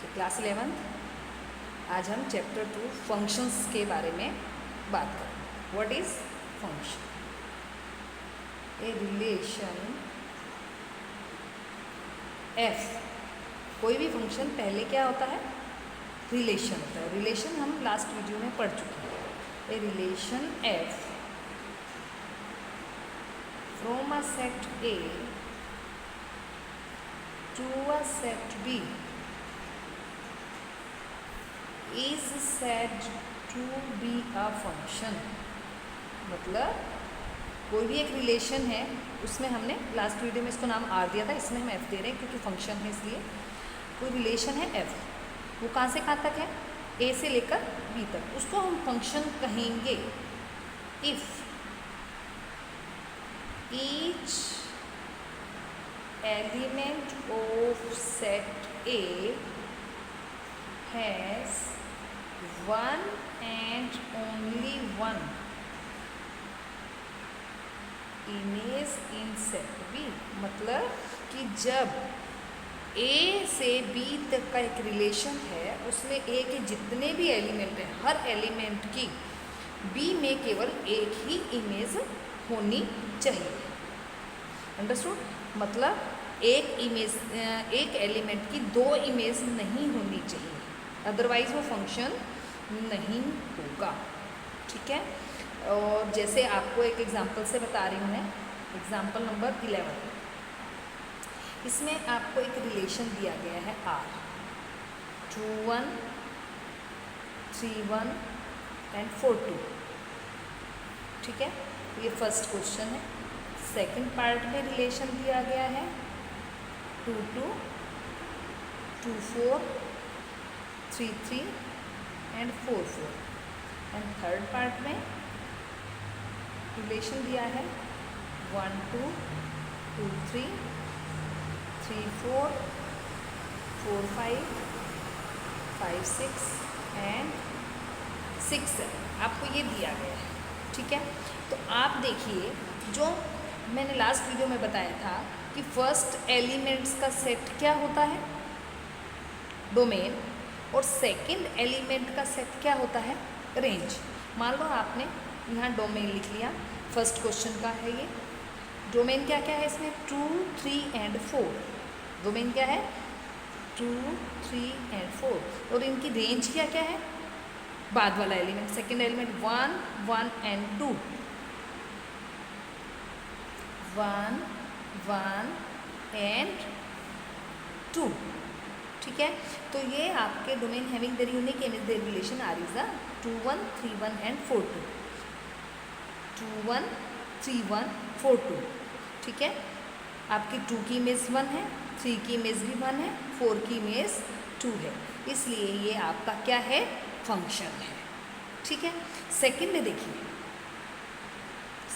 Class 11th। आज हम chapter 2 functions के बारे में बात करें। What is function? A relation F. कोई भी फंक्शन पहले क्या होता है? रिलेशन होता है। रिलेशन हम लास्ट वीडियो में पढ़ चुके हैं। A relation F from a set A to a set B is said to be a function। मतलब कोई भी एक रिलेशन है, उसमें हमने लास्ट वीडियो में इसको नाम आर दिया था, इसमें हम एफ दे रहे हैं क्योंकि फंक्शन है इसलिए। कोई रिलेशन है एफ, वो कहाँ से कहाँ तक है? ए से लेकर बी तक, उसको हम फंक्शन कहेंगे if each element of set A has one and only one image in set B. मतलब कि जब ए से बी तक का एक रिलेशन है, उसमें ए के जितने भी एलिमेंट हैं, हर एलिमेंट की बी में केवल एक ही इमेज होनी चाहिए। अंडरस्टूड? मतलब एक एलिमेंट की दो इमेज नहीं होनी चाहिए, अदरवाइज वो फंक्शन नहीं होगा। ठीक है? और जैसे आपको एक एग्जांपल से बता रही हूँ मैं, एग्जांपल नंबर 11। इसमें आपको एक रिलेशन दिया गया है आर, 2 1 3 1 एंड 4 2। ठीक है? ये फर्स्ट क्वेश्चन है। सेकंड पार्ट में रिलेशन दिया गया है 2 2 2 4 3 3 एंड 4 4। एंड थर्ड पार्ट में रिलेशन दिया है 1 2 2 3 3 4 4 5 5 6 एंड 6 7। आपको ये दिया गया है। ठीक है? तो आप देखिए, जो मैंने लास्ट वीडियो में बताया था कि फर्स्ट एलिमेंट्स का सेट क्या होता है? डोमेन। और सेकंड एलिमेंट का सेट क्या होता है? रेंज। मान लो आपने यहाँ डोमेन लिख लिया, फर्स्ट क्वेश्चन का है ये। डोमेन क्या क्या है इसमें? 2 3 एंड 4। डोमेन क्या है? 2 3 एंड 4। और इनकी रेंज क्या क्या है? बाद वाला element, second element 1 1 and 2। 1 1 and 2। ठीक है? तो ये आपके domain having the unique image the relation R is 2 1 3 1 and 4 2। 2 1 3 1 4 2। ठीक है? आपकी 2 की इमेज 1 है, 3 की इमेज भी 1 है, 4 की इमेज 2 है, इसलिए ये आपका क्या है? फंक्शन है। ठीक है? सेकंड में देखिए,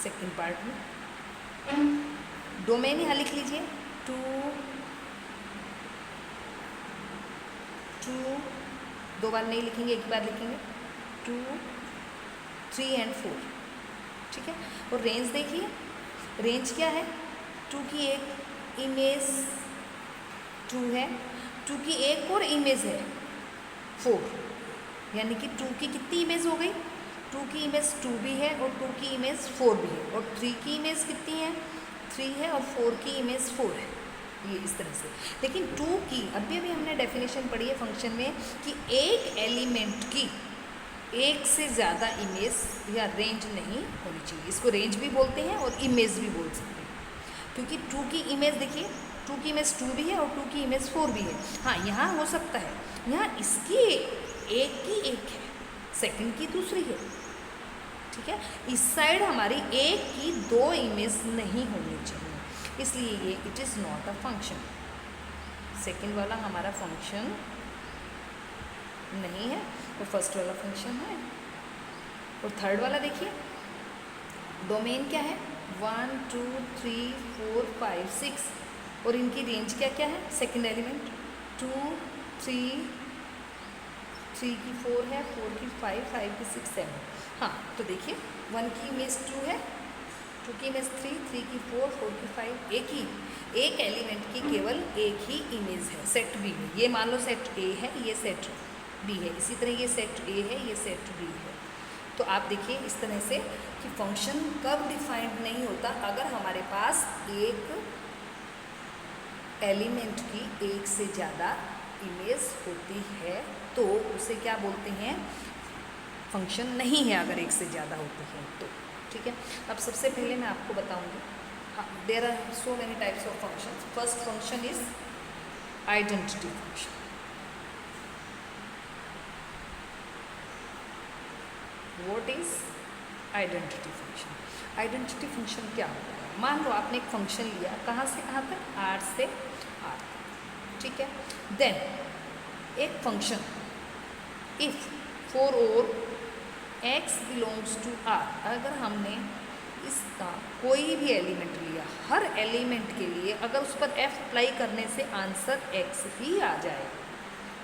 सेकंड पार्ट में डोमेन यहाँ लिख लीजिए 2 2, दो बार नहीं लिखेंगे, एक बार लिखेंगे 2 3 एंड 4। ठीक है? और रेंज देखिए, रेंज क्या है? 2 की एक इमेज 2 है, 2 की एक और इमेज है 4, यानी कि 2 की कितनी इमेज हो गई? 2 की इमेज 2 भी है और 2 की इमेज 4 भी है, और 3 की इमेज कितनी है? 3 है, और 4 की इमेज 4 है। ये इस तरह से। लेकिन 2 की अभी हमने डेफिनेशन पढ़ी है फंक्शन में कि एक एलिमेंट की एक से ज़्यादा इमेज या रेंज नहीं होनी चाहिए। इसको रेंज भी बोलते हैं और इमेज भी बोल सकते हैं, क्योंकि 2 की इमेज देखिए, 2 की इमेज 2 भी है और 2 की इमेज 4 भी है। हाँ, यहाँ हो सकता है, यहाँ इसकी एक की एक है, सेकंड की दूसरी है। ठीक है? इस साइड हमारी एक की 2 इमेज नहीं होनी चाहिए, इसलिए ये it is not a function. Second वाला हमारा फंक्शन नहीं है और फर्स्ट वाला फंक्शन है। और थर्ड वाला देखिए, डोमेन क्या है? 1 2 3 4 5 6, और इनकी रेंज क्या क्या है? सेकंड एलिमेंट 2 3 3 की 4 है, 4 की 5 5 की 6 7। हाँ, तो देखिए 1 की इमेज 2 है, 2 की इमेज 3, 3 की 4, 4 की 5, एक एलिमेंट की केवल एक ही इमेज है सेट बी में। ये मान लो सेट ए है, ये सेट बी है, इसी तरह ये सेट ए है, ये सेट बी है। तो आप देखिए इस तरह से कि फंक्शन कब डिफाइंड नहीं होता, अगर हमारे पास एक एलिमेंट की एक से ज़्यादा इमेज होती है तो उसे क्या बोलते हैं, फंक्शन नहीं है अगर एक से ज़्यादा होती है तो। ठीक है, अब सबसे पहले मैं आपको बताऊंगी, there are so many types of function. First function is identity function. What is identity function? Identity function क्या होता है? मान लो आपने एक फंक्शन लिया, कहाँ से कहाँ तक, आर से आर तक। ठीक है, देन एक फंक्शन इफ फॉर और x बिलोंग्स टू r, अगर हमने इसका कोई भी एलिमेंट लिया, हर एलिमेंट के लिए अगर उस पर f अप्लाई करने से आंसर x ही आ जाए,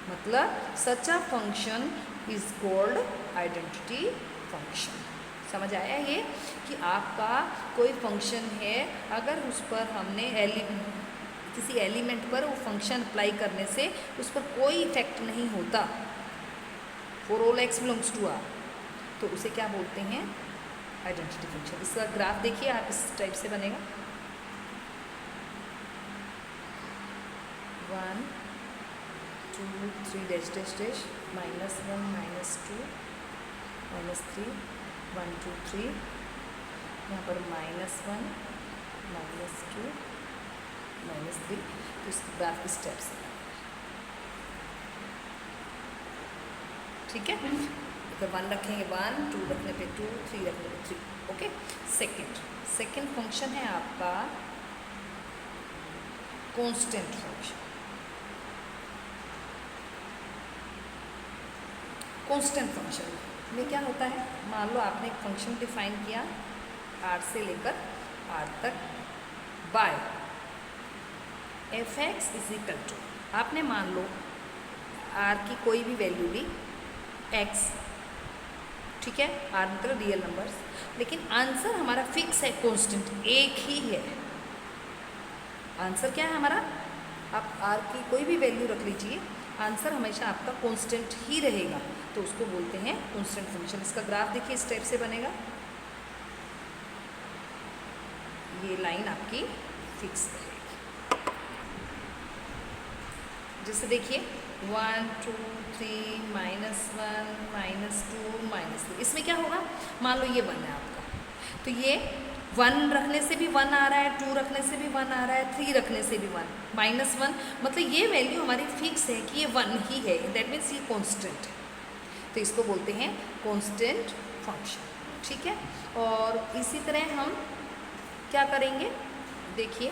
मतलब such a function is called identity function. समझ आया ये कि आपका कोई फंक्शन है, अगर उस पर हमने किसी एलिमेंट पर वो फंक्शन अप्लाई करने से उस पर कोई इफेक्ट नहीं होता, for all x belongs to r, तो उसे क्या बोलते हैं, आइडेंटिटी फंक्शन। इसका ग्राफ देखिए आप, इस टाइप से बनेगा 1 2 3 डैश डैश डैश -1 -2 -3 1 2 3, यहाँ पर -1 -2 -3, तो इसका ग्राफ इस टाइप से। ठीक है, अगर 1 रखेंगे 1, 2 रखने पे 2, 3 रखने पे 3। ओके, सेकेंड फंक्शन है आपका कांस्टेंट फंक्शन। कांस्टेंट फंक्शन में क्या होता है, मान लो आपने एक फंक्शन डिफाइन किया r से लेकर r तक by f(x) is equal to, आपने मान लो r की कोई भी वैल्यू ली x, ठीक है, r मतलब रियल नंबर्स, लेकिन आंसर हमारा फिक्स है, कांस्टेंट एक ही है। आंसर क्या है हमारा, आप r की कोई भी वैल्यू रख लीजिए, आंसर हमेशा आपका कांस्टेंट ही रहेगा, तो उसको बोलते हैं कांस्टेंट फंक्शन। इसका ग्राफ देखिए इस टाइप से बनेगा, ये लाइन आपकी फिक्स रहेगी। जैसे देखिए 1 2 3 -1 -2 -3, इसमें क्या होगा, मान लो ये 1 है आपका, तो ये 1 रखने से भी 1 आ रहा है, 2 रखने से भी 1 आ रहा है, 3 रखने से भी 1, -1, मतलब ये वैल्यू हमारी फिक्स है कि ये 1 ही है, दैट मीन्स ये कांस्टेंट है, तो इसको बोलते हैं कांस्टेंट फंक्शन। ठीक है, और इसी तरह हम क्या करेंगे, देखिए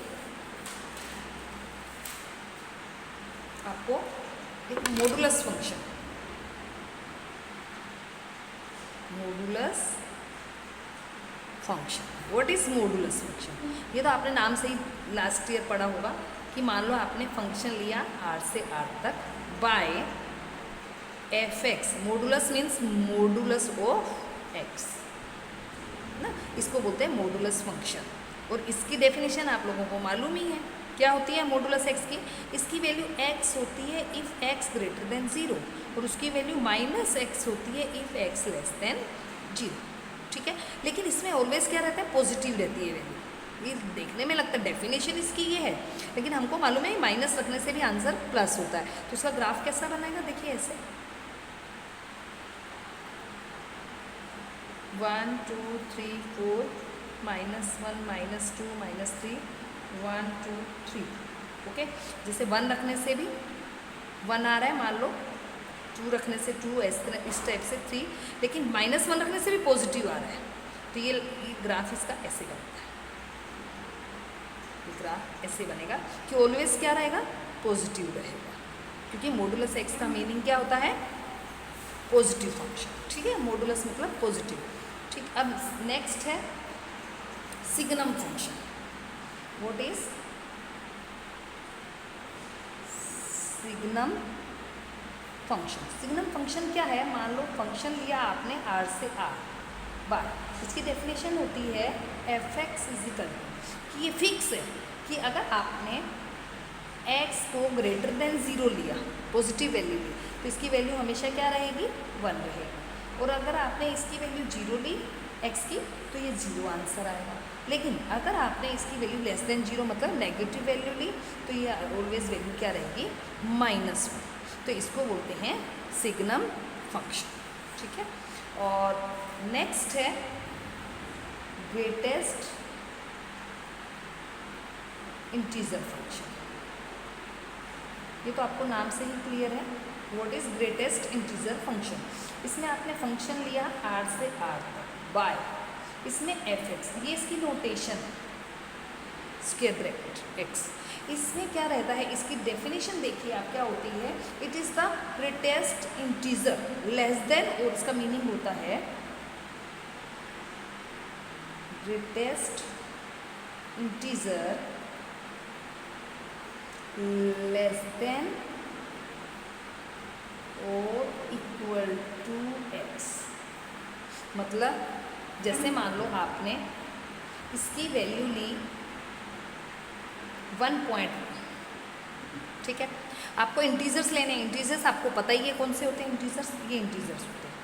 आपको एक modulus function, modulus function, what is modulus function? ये तो आपने नाम से ही लास्ट ईयर पढ़ा होगा कि मान लो आपने फंक्शन लिया r से r तक by f(x), modulus means modulus of x ना, इसको बोलते हैं मॉडुलस फंक्शन। और इसकी डेफिनेशन आप लोगों को मालूम ही है, क्या होती है मॉडुलस x की, इसकी वैल्यू x होती है इफ़ x ग्रेटर देन 0, और उसकी वैल्यू -x होती है इफ़ x लेस देन 0। ठीक है, लेकिन इसमें ऑलवेज क्या रहता है, पॉजिटिव रहती है वैल्यू। ये देखने में लगता है डेफिनेशन इसकी ये है, लेकिन हमको मालूम है माइनस रखने से भी आंसर प्लस होता है। तो उसका ग्राफ कैसा बनेगा, देखिए ऐसे 1 2 3 4 -1 -2 -3 1 2 3। ओके, जैसे 1 रखने से भी 1 आ रहा है, मान लो 2 रखने से 2, इस टाइप से 3, लेकिन -1 रखने से भी पॉजिटिव आ रहा है, तो ये ग्राफ इसका ऐसे बनता है, ये ग्राफ ऐसे बनेगा कि ऑलवेज क्या रहेगा, पॉजिटिव रहेगा, क्योंकि मॉडुलस x का मीनिंग क्या होता है, पॉजिटिव फंक्शन। ठीक है, मॉडुलस मतलब पॉजिटिव। ठीक, अब नेक्स्ट है signum function. What is signum function? Signum function क्या है, मान लो फंक्शन लिया आपने r से r, बाय। इसकी डेफिनेशन होती है एफ एक्स इजिकल कि ये फिक्स है कि अगर आपने x को ग्रेटर देन 0 लिया, पॉजिटिव वैल्यू ली, तो इसकी वैल्यू हमेशा क्या रहेगी, 1 रहेगी। और अगर आपने इसकी वैल्यू 0 ली x की, तो ये 0 आंसर आएगा। लेकिन अगर आपने इसकी वैल्यू लेस देन 0 मतलब नेगेटिव वैल्यू ली, तो ये ऑलवेज वैल्यू क्या रहेगी, -1। तो इसको बोलते हैं सिग्नम फंक्शन, ठीक है। और नेक्स्ट है ग्रेटेस्ट इंटीजर फंक्शन। ये तो आपको नाम से ही क्लियर है, what is greatest integer function. इसमें आपने फंक्शन लिया r से r तक बाय, इसमें एफ एक्स, ये इसकी नोटेशन स्क्वायर ब्रैकेट एक्स। इसमें क्या रहता है, इसकी डेफिनेशन देखिए आप क्या होती है, it is the greatest integer less than, और इसका मीनिंग होता है ग्रेटेस्ट इंटीजर लेस देन और इक्वल टू एक्स। मतलब जैसे मान लो आपने इसकी वैल्यू ली 1.1, ठीक है। आपको इंटीजर्स लेने हैं, इंटीजर्स आपको पता ही है कौन से होते हैं इंटीजर्स, ये इंटीजर्स होते हैं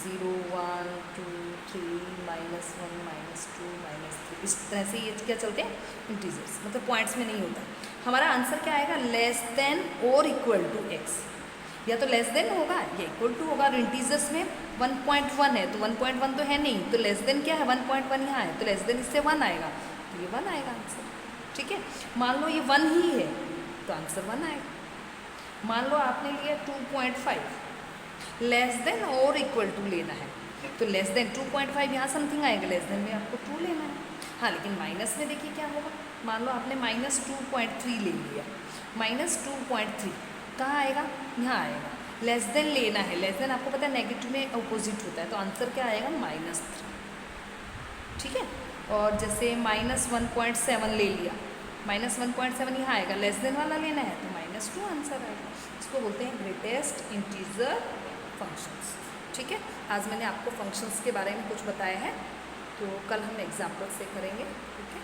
0, 1, 2, 3, -1, -2, -3, इस तरह से ये क्या चलते हैं इंटीजर्स, मतलब पॉइंट्स में नहीं होता। हमारा आंसर क्या आएगा, लेस देन और इक्वल टू एक्स, या तो लेस देन होगा या इक्वल टू होगा। और इंटीजर्स में 1.1 है तो 1.1 तो है नहीं, तो लेस देन क्या है 1.1 यहाँ है, तो लेस देन इससे 1 आएगा, तो ये 1 आएगा आंसर, ठीक है। मान लो ये 1 ही है तो आंसर 1 आएगा। मान लो आपने लिया 2.5, लेस देन और इक्वल टू लेना है, तो लेस देन 2.5 यहाँ समथिंग आएगा, लेस देन में आपको 2 लेना है। हाँ, लेकिन माइनस में देखिए क्या होगा, मान लो आपने -2.3 ले लिया, -2.3 कहाँ आएगा, यहाँ आएगा। लेस देन लेना है, लेस देन आपको पता है नेगेटिव में अपोजिट होता है, तो आंसर क्या आएगा -3, ठीक है। और जैसे -1.7 ले लिया, -1.7 यहाँ आएगा, लेस देन वाला लेना है तो -2 आंसर आएगा। इसको बोलते हैं ग्रेटेस्ट इंटीजर फंक्शंस, ठीक है। आज मैंने आपको फंक्शंस के बारे में कुछ बताया है, तो कल हम एग्जाम्पल से करेंगे, ठीक है।